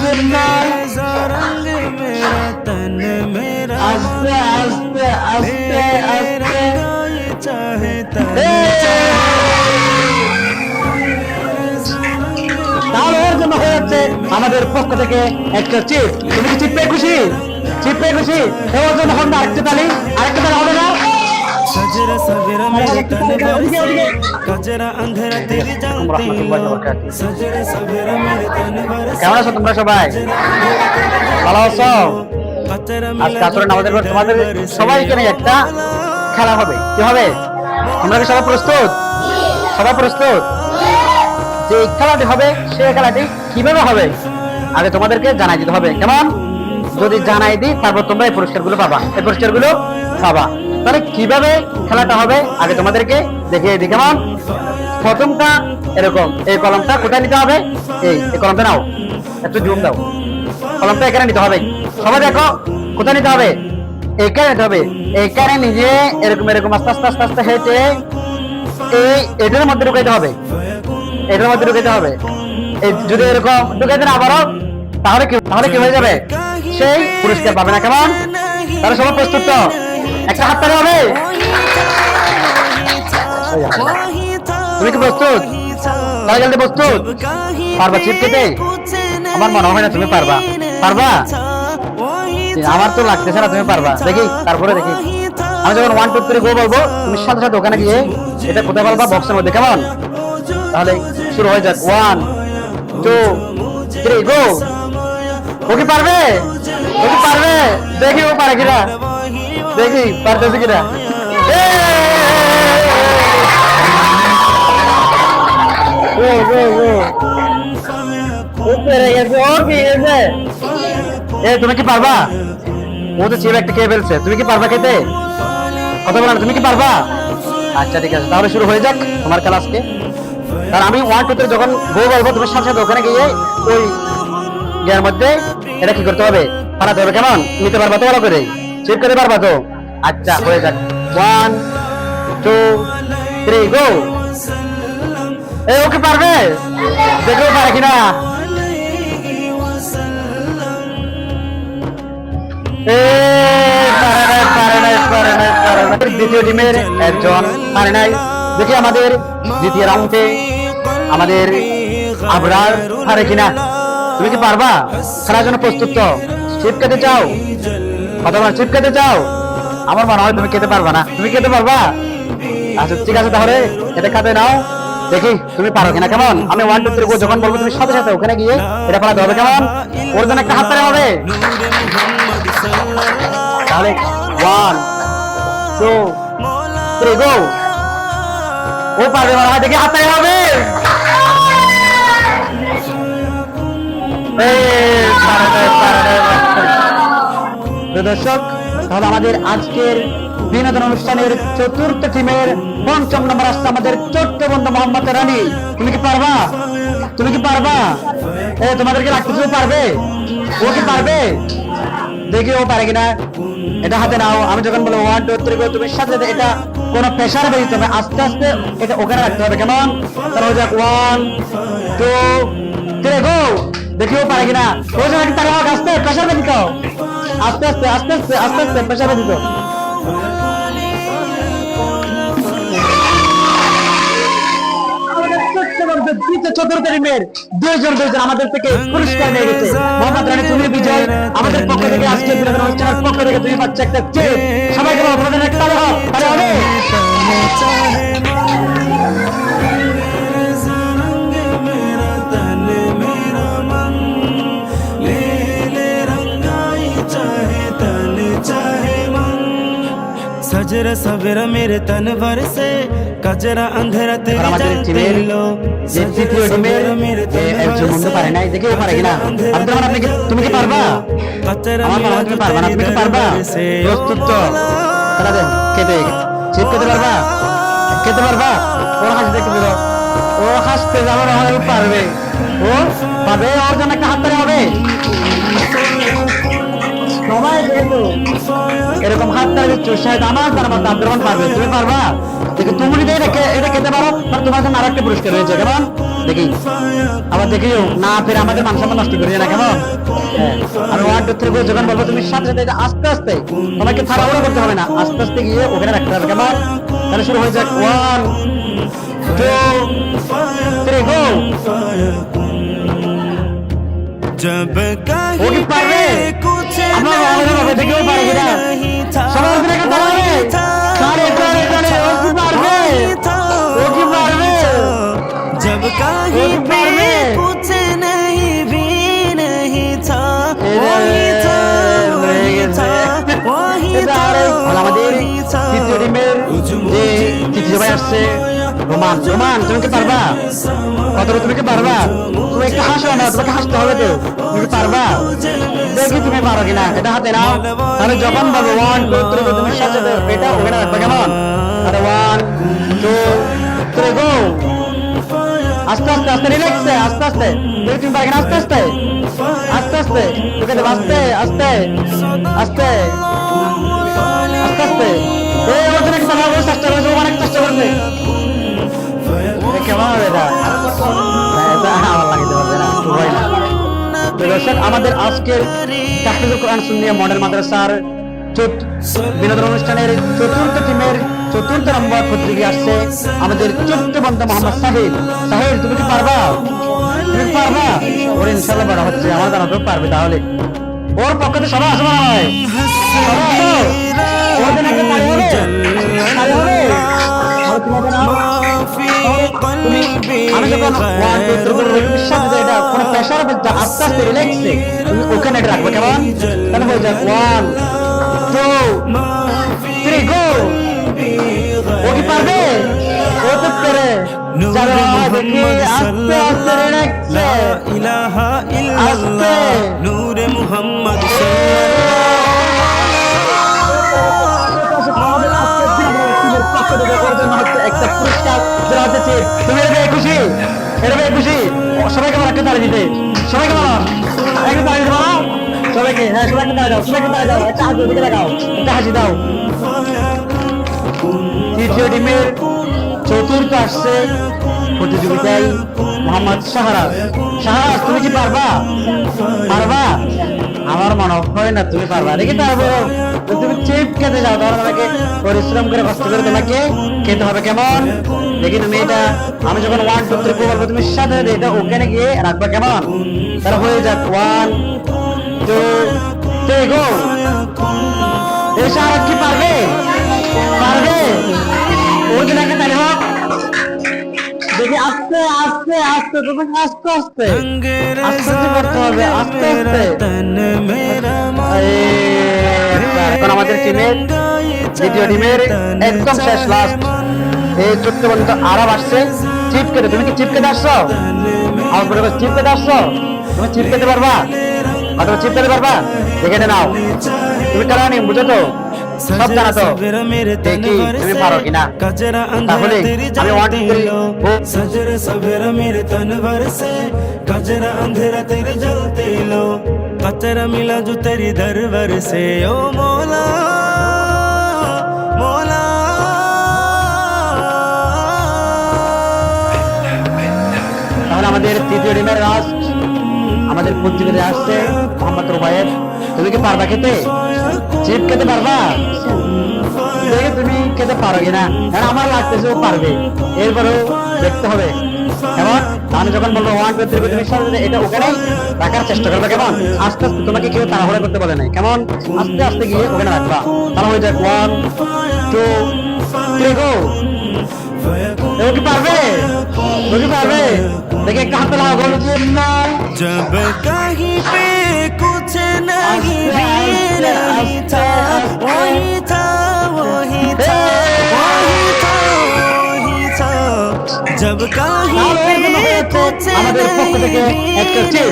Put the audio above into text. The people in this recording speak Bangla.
जितना आस्ते आस्ते आस्ते आस्ते তাহলে ওর জন্য হয়ে যাচ্ছে আমাদের পক্ষ থেকে একটা চিপ। তুমি কি চিপ পেয়ে খুশি? চিপ পেয়ে খুশি? ওর জন্য হবে না আরেকটা তালি, আরেকটা তালি হবে না? सजरा सवेरा मेरे तन बरसे कजरा अंधेरा तेरी जलती लो सजरा सवेरा मेरे तन बरसे। কেমন আছো তোমরা সবাই? ভালো আছো? আজকে আসলে আমাদের তোমাদের সবাইকে নিয়ে একটা খেলা হবে। কি হবে? তোমরা কি সবাই প্রস্তুত? সবাই প্রস্তুত? যে খেলাটি হবে সেই খেলাটি কিভাবে হবে আগে তোমাদেরকে জানাই দিতে হবে। কেমন? যদি জানাই দিই তারপর তোমরা এই পুরস্কারগুলো পাবা, এই পুরস্কারগুলো পাবা। তাহলে কিভাবে খেলাটা হবে আগে তোমাদেরকে দেখিয়ে দিই। কেমন? প্রথমটা এরকম, এই কলমটা কোথায় নিতে হবে? এই কলমটা নাও, একটু জুম দাও। কলমটা এখানে নিতে হবে। সবাই দেখো কোথায় নিতে হবে? এখানে নিতে হবে। এখানে নিজে এরকম এরকম আস্তে আস্তে আস্তে আস্তে হেঁটে এটার মধ্যে ঢুকাইতে হবে, এটার মধ্যে ঢুকাইতে হবে। এই যদি এরকম ঢুকাইতে না পারো তাহলে কি হয়ে যাবে? সেই পুরস্কার পাবে না। কেমন? তাহলে সবাই প্রস্তুত তো? একটা হাত তালি হবে। তুমি কি প্রস্তুত? তাহলে জলদি প্রস্তুত? পারবা চিপ কেটে? আমার মনে হয় না তুমি পারবা। পারবা? আমার তো লাগতেছে না তুমি পারবা। দেখি তারপরে দেখি। আমি যখন 1 2 3 গো বলবো তুমি সাথে সাথে ওখানে গিয়ে এটা কোথায় বলবা? বক্সের মধ্যে। কেমন? তাহলে শুরু হয়ে যাক। 1 2 3 গো। ও কি পারবে? ও কি পারবে? দেখি ও পারে কিনা, দেখি পারতেছে কিনা। তুমি কি পারবা? ও তো চিপ একটা খেয়ে ফেলছে। তুমি কি পারবা খেতে? কথা বলো না, তুমি কি পারবা? আচ্ছা ঠিক আছে, তাহলে শুরু হয়ে যাক তোমার খেলা আজকে। কারণ আমি 1 2 3 যখন গো বলবো তুমি সাথে সাথে ওখানে গিয়ে ওই এর মধ্যে এটা কি করতে হবে? পারাতে হবে। কেমন? নিতে পারবা তো ভালো করে? চিপ করতে পারবা তো? আচ্ছা হয়ে যাক। 1 2 3 গো। ওকে পারবে? দেখো পারে কিনা। দ্বিতীয় টিমের একজন পারে নাই। দেখি আমাদের দ্বিতীয় রাউন্ডে আমাদের আবরার পারে কিনা। তুমি কি পারবা? খেলার জন্য প্রস্তুত তো? চিপ খেতে চাও? কথা বলো, চিপ খেতে চাও? আমার মনে হয় তুমি খেতে পারবা না। তুমি খেতে পারবা? আচ্ছা ঠিক আছে, তাহলে এটা খাতে নাও। দেখি তুমি পারো কিনা। কেমন? আমি 1 2 3 গো যখন বলবো তুমি সাথে সাথে ওখানে গিয়ে এটা পালাতে হবে। কেমন? ওর জন্য একটা হাত তালি হবে। তাহলে 1 2 3 গো। ও পারবে মনে হয়। দেখি হাত তালি হবে। দর্শক, তাহলে আমাদের আজকের বিনোদন অনুষ্ঠানের চতুর্থ টিমের 5ম নম্বর আসছে আমাদের ছোট্ট বন্ধু মোহাম্মদ রানী। তুমি কি পারবা? তুমি কি পারবা? তোমাদেরকে লাগতেছে ও পারবে? ও কি পারবে? দেখি ও পারে কিনা। এটা হাতে নাও। আমি যখন বলবো 1 2 3 গো তুমি সাথে সাথে এটা কোনো প্রেসার বেরিয়ে হবে, আস্তে আস্তে এটা ওখানে রাখতে হবে। কেমন? তাহলে হয়ে যাক 1 2 3 গো। দেখি ও পারে কিনা। ও যেন একটা তারা আস্তে প্রেসার বেরিয়ে দিতে, আস্তে আস্তে আস্তে আস্তে আস্তে আস্তে প্রেসার বেরিয়ে দিতে। চতুর্থ টিমের দুইজন আমাদের থেকে পুরস্কার নিয়ে গেছে। মোহাম্মদ রানী তুমি বিজয়। আমাদের পক্ষ থেকে আজকে বিনোদন অনুষ্ঠানের পক্ষ থেকে তুমি পাচ্ছ একটা চেক। সবাইকে আপনাদের একটা তালি হোক। তাহলে হবে। सजरा सवेरा मेरे तन बरसे कजरा अंधेरा तेरी जलती लो দ্বিতীয় টিমের একজন বন্ধু পারে নাই। দেখি ও পারে কিনা। আব্দুল রহমান, তুমি কি পারবা? আমার মনে হয় তুমি পারবা না। তুমি কি পারবা? প্রস্তুত তো? তাহলে দেন খেতে চিপ খেতে পারবা? খেতে পারবা? ওর হাসি দেখতে দিল। ও হাসতে যাবো না, ও পারবে। ও পারবে। ওর জন্য একটা হাত তালি হবে। সবাই যেহেতু এরকম হাত তালি দিচ্ছ শাহেদ আমার তার মতো আব্দুর রহমান পারবে, তুমি পারবা? দেখি তুমি যদি এটা খেতে পারো তাহলে তোমার জন্য আরেকটা পুরস্কার রয়েছে, কেমন? দেখি আবার দেখিও না, ফের আমাদের মান সম্মান নষ্ট করিও না, কেমন? হ্যাঁ, আমি 1 2 3 যখন বলবো তুমি সাথে সাথে এটা আস্তে আস্তে, তোমাকে তাড়াহুড়ো করতে হবে না, আস্তে আস্তে গিয়ে ওখানে রাখতে হবে, কেমন? তাহলে শুরু হয়ে যাক। 1 2 3 গো। जब वो भी पार कहीं गए। पे कुछ अब लोग आगे बढ़ो, देखिए वो पार गया। नहीं था, समझ में नहीं आता है। सारे वो भी पार गए। वो भी पार गए। जब वो कहीं भी पे पार गए। कुछ नहीं भी नहीं था, এরে, वही था হয়ে वही গেছে। था वही এটা था আরে আমাদের वही था। তৃতীয় টিমের যে তৃতীয় ভাই আসছে রোমান। রোমান তুমি কি পারবা? কতটা তুমি কি পারবা? তুমি একটু হাসো না, তোমাকে হাসতে হবে তো, তুমি কি পারবা? দেখি তুমি পারো কিনা, এটা হাতে নাও। তাহলে যখন বলবো 1 2 3 তুমি সাথে এটা ওখানে রাখবে, কেমন? আরে 1 2 3 গো। আস্তে আস্তে আস্তে রিল্যাক্সে, আস্তে আস্তে দেখি তুমি পারো কিনা, আস্তে আস্তে আস্তে আস্তে তোকে দেবো, আস্তে আস্তে আস্তে আস্তে আস্তে। এই ওখানে একটা বানাবো, চেষ্টা করেছে, অনেক চেষ্টা করছে। কেমন হবে এটা? এটা আমার লাগিতে পারবে না, ভয় না। তো দর্শক, আমাদের আজকের তাহফিজুল কোরআন সুন্নিয়া মডেল মাদ্রাসার বিনোদন অনুষ্ঠানের চতুর্থ টিমের চতুর্থ নম্বর প্রতিযোগী আসছে আমাদের ছোট্ট বন্ধু মোহাম্মদ সাহিল। সাহিল তুমি কি পারবা? তুমি কি পারবা? ওর ইনশাআল্লাহ বড় হচ্ছে, আমার জানা তো পারবে। তাহলে ওর পক্ষে সবাই আসবে না হয়, সবাই আসো। ওর জন্য একটা তালি হবে, তালি হবে। আর তোমাদের নাম? তুমি আমি যখন 1 2 3 করে তুমি সাথে এটা কোনো প্রেসার হবে না, আস্তে আস্তে রিল্যাক্সে তুমি ওখানে এটা রাখবে, কেমন? তাহলে হয়ে যাক 1 2 3 গো। ও কি পারবে? ও তো পারে। চলো দেখি আস্তে আস্তে রিল্যাক্সে, ইলাহা ইল্লাল্লাহ নূরে মুহাম্মদ একটা পুরস্কার দেওয়া হচ্ছে। তুমি এটা পেয়ে খুশি? এটা পেয়ে খুশি? সবাইকে বলো একটা তালি দিতে, সবাইকে বলো একটা তালি দিতে, বলো সবাইকে। হ্যাঁ, সবাইকে তালি দাও, সবাইকে তালি দাও, একটা হাসি দিকে লাগাও, একটা হাসি দাও। তৃতীয় টিমের চতুর্থ আসছে প্রতিযোগিতায় মোহাম্মদ শাহরাজ। শাহরাজ তুমি কি পারবা? পারবা? আমার মনে হয় না তুমি পারবা। দেখি তারপর তুমি চিপ খেতে যাও, তাহলে তোমাকে পরিশ্রম করে কষ্ট করে তোমাকে খেতে হবে, কেমন? দেখি তুমি এটা আমি যখন 1 2 3 বলবো তুমি সাথে এটা ওখানে গিয়ে রাখবা, কেমন? তাহলে হয়ে যাক 1 2 3 গো। এই শাহরাজ কি পারবে? পারবে? ওই দিকে তাহলে হোক। দেখি আস্তে আস্তে আস্তে তোমাকে আস্তে আস্তে আস্তে আস্তে করতে হবে, আস্তে আস্তে। এখন আমাদের টিমের দ্বিতীয় টিমের একদম শেষ লাস্ট এই ছোট্ট বন্ধু আরাম আসছে চিপ কেটে। তুমি কি চিপ কেটে আসছো? আমার বলে চিপ কেটে আসছো? তুমি চিপ কেটে পারবা? অথবা চিপ কেটে পারবা? দেখে নাও, তুমি কারণ বুঝো তো, সব জানা তো। দেখি তুমি পারো কিনা। তাহলে আমি 1 2 3 सजर सवेरा मेरे तन भर से कजरा अंधेरा तेरे जलते लो, कतरा मिला जो तेरी दरबार से ओ मौला मौला। তাহলে আমাদের তৃতীয় টিমের লাস্ট আমাদের প্রতিযোগিতা আসছে মোহাম্মদ রুবায়ের। তুমি কি পারবা খেতে? চিপ খেতে পারবা? দেখে তুমি খেতে পারো কিনা, কারণ আমার লাগতেছে ও পারবে। এরপরেও দেখতে হবে, কেমন? আমি যখন বলবো 1 2 3 তুমি সাথে এটা ওখানে রাখার চেষ্টা করবে, কেমন? আস্তে আস্তে, তোমাকে কেউ তাড়াহুড়া করতে বলে নাই, কেমন? আস্তে আস্তে গিয়ে ওখানে রাখবা। তাহলে হয়ে যাক 1 2 3 গো। ও কি পারবে? ও কি পারবে? দেখে একটা হাতে লাগাও, বলো যে না। जब कहीं पे कुछ नहीं भी नहीं था, वही था वही था वही था वही था। जब कहीं पे कुछ আমাদের পক্ষ থেকে नहीं একটা भी চিপ